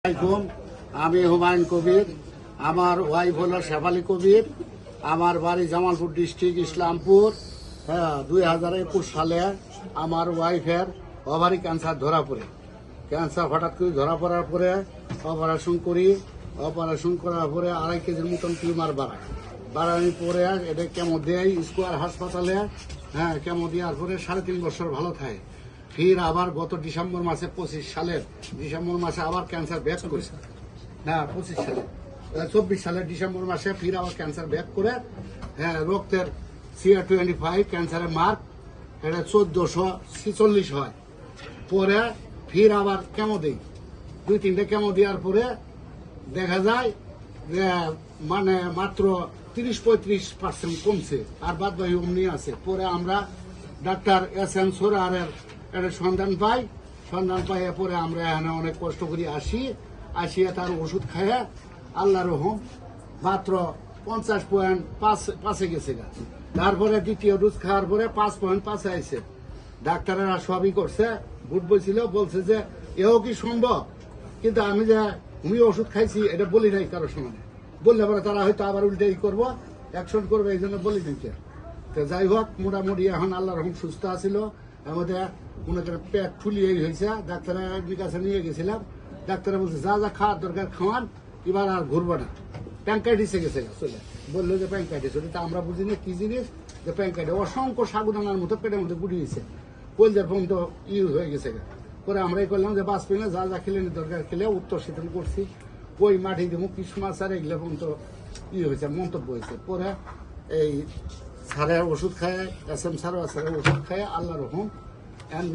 আসসালামু আলাইকুম। আমি হুমায়ুন কবির, আমার ওয়াইফ হলো শেফালি কবির। আমার বাড়ি জামালপুর ডিস্ট্রিক্ট ইসলামপুর। 2021 সালে আমার ওয়াইফের ওভারি ক্যান্সার ধরা পড়ে। ক্যান্সার হঠাৎ করে ধরা পড়ার পরে অপারেশন করি। অপারেশন করার পরে 2.5 কেজির মতন টিউমার বাড়ানোর পরে এটা কেমো দেয় স্কোয়ার হাসপাতালে। কেমো দেওয়ার পরে 3.5 বছর ভালো থাকে। ফির আবার গত ডিসেম্বর মাসে 25 সালের ডিসেম্বর মাসে আবার ক্যান্সার ব্যাক করে। 24 সালের ডিসেম্বর মাসে ফির আবার ক্যান্সার ব্যাক করে। রক্তের CA-25 ক্যান্সারের মার্ক এটা 1446 হয়। পরে ফির আবার কেমো দেই, 2-3টে কেমো দেওয়ার পরে দেখা যায় যে মানে মাত্র 30-35% কমছে, আর বাদ বাকি অমনি আছে। পরে আমরা ডাক্তার SN সোরারের একটা সন্ধান পাই। পরে আমরা এখানে অনেক কষ্ট করে আসিয়া তার ওষুধ খাইয়া আল্লাহ রহম মাত্র 50.5 গেছে গা। তারপরে দ্বিতীয় ডোজ খাওয়ার পরে 5.5 আইছে। ডাক্তারেরা সবই করছে, ভুট বলছে যে এও কি সম্ভব, কিন্তু আমি যে হোমিও ওষুধ খাইছি এটা বলি নাই কারো সঙ্গে। বললে পরে তারা হয়তো আবার উল্টাই করবো, অ্যাকশন করবে, এই জন্য বলি নাই। তো যাই হোক, মোটামুটি এখন আল্লাহ রহম সুস্থ আছিল। আমাদের মনে করেন পেট ফুলিয়ে হয়েছে। ডাক্তারের কাছে নিয়ে গেছিলাম, ডাক্তার বলছে যা যা খাওয়ার দরকার খাওয়ান, এবার আর ঘুরবো না। প্যাঙ্কাইটিসে গেছে চলে, বললো যে প্যাঙ্কাইটিস। ওটা আমরা বুঝি না কি জিনিস, যে প্যাঙ্কাইটিস অসংখ্য সাগুদানার মতো পেটের মধ্যে গুড়িয়েছে, কলজার পর্যন্ত হয়ে গেছে। পরে আমরাই করলাম যে বাঁচবে না, যা যা খেলে দরকার খেলে উত্তর শীতল করছি। ওই মাটি দেবো কিছু মাছ আর এগুলো পর্যন্ত হয়েছে, মন্তব্য হয়েছে। পরে এই স্যারের ওষুধ খায়, SM স্যারের ওষুধ খায় আল্লাহ রহম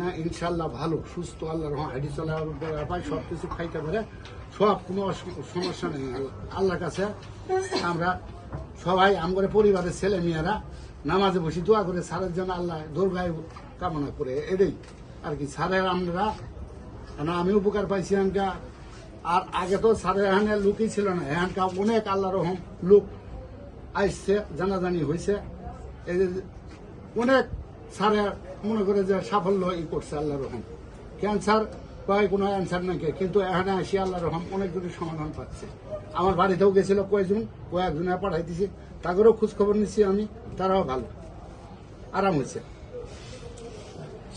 না ইনশাল্লাহ ভালো সুস্থ। আল্লাহ রহম হাইডি চলার পায়, সব কিছু খাইতে পারে, সব কোনো সমস্যা নেই। আল্লাহর কাছে আমরা সবাই আমাদের পরিবারের ছেলে মেয়েরা নামাজে বসি দোয়া করে স্যারের জন্য আল্লাহ দীর্ঘায়ু কামনা করে। এটাই আর কি। স্যারের আমরা আমি উপকার পাইছি এখানকা। আর আগে তো স্যারের এখানে লোকই ছিল না, এখানকা অনেক আল্লাহ রহম লোক আসছে, জানাজানি হয়েছে। এই যে অনেক স্যারে মনে করে যে সাফল্য করছে আল্লাহ রহম। ক্যান্সার কয় কোনো অ্যান্সার নাকি, কিন্তু এখানে আসি আল্লাহ রহম অনেকগুলি সমাধান পাচ্ছে। আমার বাড়িতেও গেছিল কয়েকজনে পাঠাইতেছি, তাদেরও খোঁজখবর নিচ্ছি আমি, তারাও ভালো আরাম হয়েছে।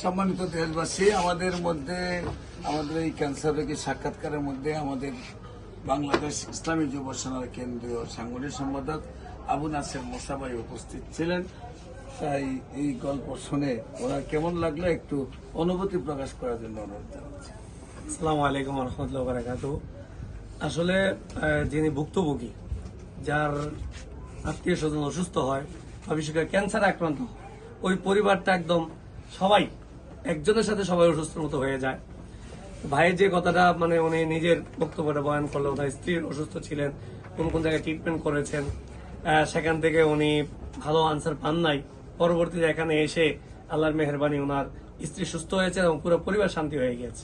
সম্মানিত দেশবাসী, আমাদের এই ক্যান্সার রোগীর সাক্ষাৎকারের মধ্যে আমাদের বাংলাদেশ ইসলামী যুব সেনার কেন্দ্রীয় সাংগঠনিক সম্পাদক আবু নাসের মোসাবাই উপস্থিত ছিলেন। তাই এই গল্প শুনে ওনার কেমন লাগলো একটু অনুভূতি প্রকাশ করার জন্য অনুরোধ জানাচ্ছি। আসসালামু আলাইকুম রহমতুল্লাহ বারাকাতুহু। আসলে যিনি ভুক্তভোগী, যার আত্মীয় স্বজন অসুস্থ হয় বা বিশেষ করে ক্যান্সার আক্রান্ত, ওই পরিবারটা একদম সবাই একজনের সাথে সবাই অসুস্থর মতো হয়ে যায়। ভাইয়ের যে কথাটা মানে উনি নিজের বক্তব্যটা বয়ান করলো, ওনার স্ত্রীর অসুস্থ ছিলেন, কোন জায়গায় ট্রিটমেন্ট করেছেন, সেখান থেকে উনি ভালো আনসার পান নাই। পরবর্তীতে এখানে এসে আল্লাহর মেহেরবানি ওনার স্ত্রী সুস্থ হয়েছে এবং পুরো পরিবার শান্তি হয়ে গেছে।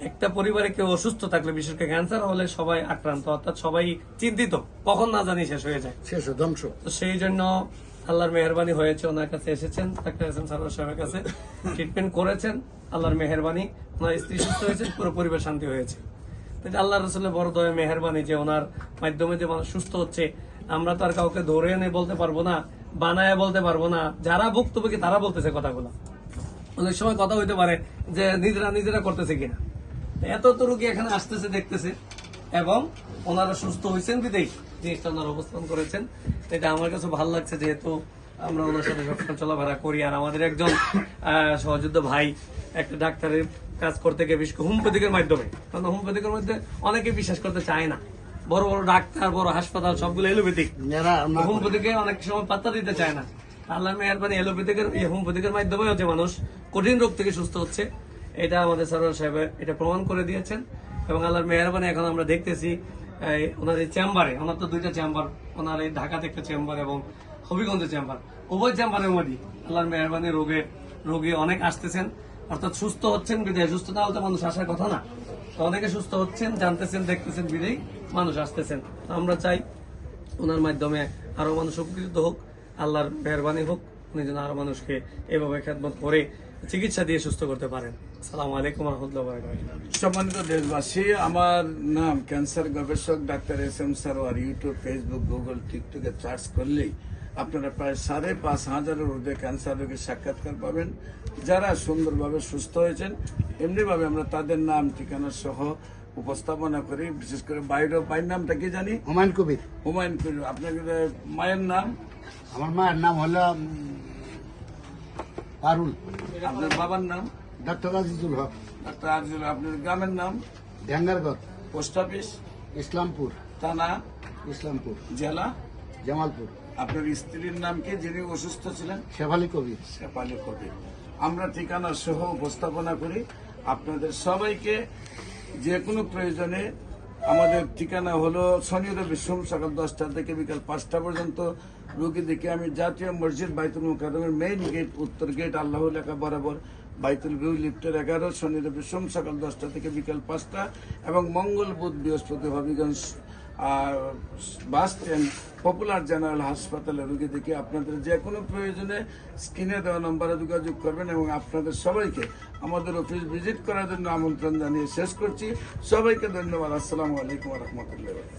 একটা পরিবারে কেউ অসুস্থ থাকলে, বিশেষ করে ক্যান্সার হলে সবাই আক্রান্ত, অর্থাৎ সবাই চিন্তিত, কখন না জানি শেষ হয়ে যায়, শেষ ধ্বংস। তো সেই জন্য আল্লাহর মেহেরবানি হয়েছে, ওনার কাছে এসেছেন, ডাক্তার SN সারোয়ার সাহেবের কাছে ট্রিটমেন্ট করেছেন। আল্লাহর মেহেরবানি ওনার স্ত্রী সুস্থ হয়েছে, পুরো পরিবার শান্তি হয়েছে। আল্লাহ রসুলের বড় দয়া মেহেরবানি যে ওনার মাধ্যমে যে মানুষ সুস্থ হচ্ছে। আমরা তো আর কাউকে ধরে এনে বলতে পারবো না, বানায় বলতে পারবো না। যারা ভুক্তভোগী তারা বলতেছে কথাগুলো। অনেক সময় কথা হইতে পারে যে নিজেরা করতেছে কিনা। এত তো রোগী এখানে আসতেছে, দেখতেছে, এবং ওনারা সুস্থ হয়েছেন বিদেশ জিনিসটা ওনারা অবস্থান করেছেন। এটা আমার কাছে ভালো লাগছে, যেহেতু আমরা ওনার সাথে সবসময় চলাফেরা করি। আর আমাদের একজন সহযোদ্ধ ভাই একটা ডাক্তারের কাজ করতে গিয়ে, বিশেষ করে হোমিওপ্যাথিকের মাধ্যমে, কারণ হোমিওপ্যাথিকের মধ্যে অনেকে বিশ্বাস করতে চায় না। বড় বড় ডাক্তার, বড় হাসপাতাল সবগুলো এলোপ্যাথিক, হোমিওপ্যাথিকে অনেক সময় পাত্তা দিতে চায় না। আল্লাহ মেহেরবানি হোমিওপ্যাথিকের মাধ্যমে হচ্ছে মানুষ কঠিন রোগ থেকে সুস্থ হচ্ছে। এটা আমাদের সারোয়ার সাহেব এটা প্রমাণ করে দিয়েছেন। এবং আল্লাহর মেহেরবানি এখন আমরা দেখতেছি ওনার এই চেম্বারে, ওনার তো 2টা চেম্বার, ওনার এই ঢাকাতে একটা চেম্বার এবং হবিগঞ্জের চেম্বার, উভয় চেম্বারের মধ্যে আল্লাহর মেহেরবানি রোগী অনেক আসতেছেন, অর্থাৎ সুস্থ হচ্ছেন বিদায়। সুস্থ না হলে মানুষ আসার কথা না, তো অনেকে সুস্থ হচ্ছেন, জানতেছেন, দেখতেছেন বিদায় মানুষ আসতেছেন। আমরা চাই ওনার মাধ্যমে আরো মানুষ উপকৃত হোক, আল্লাহর মেহেরবানি হোক, উনি যেন আরো মানুষকে এভাবে খেদমত করে চিকিৎসা দিয়ে সুস্থ করতে পারেন। আসসালামু আলাইকুম রহমতুল্লাহ বারাকাতুহু। সম্মানিত দেশবাসী, আমার নাম ক্যান্সার গবেষক doctor SM Sarwar. YouTube, Facebook, Google, টিকটকে সার্চ করলেই আপনারা প্রায় 5,500 ঊর্ধ্বে ক্যান্সার রোগীর সাক্ষাৎকার পাবেন, যারা সুন্দরভাবে সুস্থ হয়েছেন। এমনিভাবে আমরা তাদের নাম, ঠিকানা সহ উপস্থাপনা করি। বিশেষ করে বাইরের নামটা কি জানি? হুমায়ুন কবির। হুমায়ুন কবির। আপনার মায়ের নাম? আমার মায়ের নাম হলো পারুল। আপনার বাবার নাম? ডাক্তার আজিজুল হক। ডাক্তার আজিজুল। আপনার গ্রামের নাম? ড্যাঙ্গারগড়। Post office? ইসলামপুর। থানা? ইসলামপুর। জেলা? জামালপুর। আপনার স্ত্রীর নাম কি, যিনি অসুস্থ ছিলেন? শেফালি কবির। শেফালি কবির। আমরা ঠিকানা সহ উপস্থাপনা করি আপনাদের সবাইকে। যে কোনো প্রয়োজনে আমাদের ঠিকানা হলো শনি রবি সোম সকাল 10টা থেকে বিকাল 5টা পর্যন্ত। রোগী দেখে আমি জাতীয় মসজিদ বাইতুল মুকাররমের মেইন গেট, উত্তর গেট, আল্লাহ লেখা বরাবর, বাইতুল ভিউ, লিফটের 11, শনি রবি সোম সকাল 10টা থেকে বিকাল 5টা, এবং মঙ্গল বুধ বৃহস্পতি Habiganj bus stand, popular general হাসপাতালে রোগী দেখে আপনাদের যে কোনো প্রয়োজনে স্ক্রিনে দেওয়া নম্বরে যোগাযোগ করবেন। এবং আপনাদের সবাইকে আমাদের অফিস ভিজিট করার জন্য আমন্ত্রণ জানিয়ে শেষ করছি। সবাইকে ধন্যবাদ। আসসালামু আলাইকুম রহমতুল্লাহ।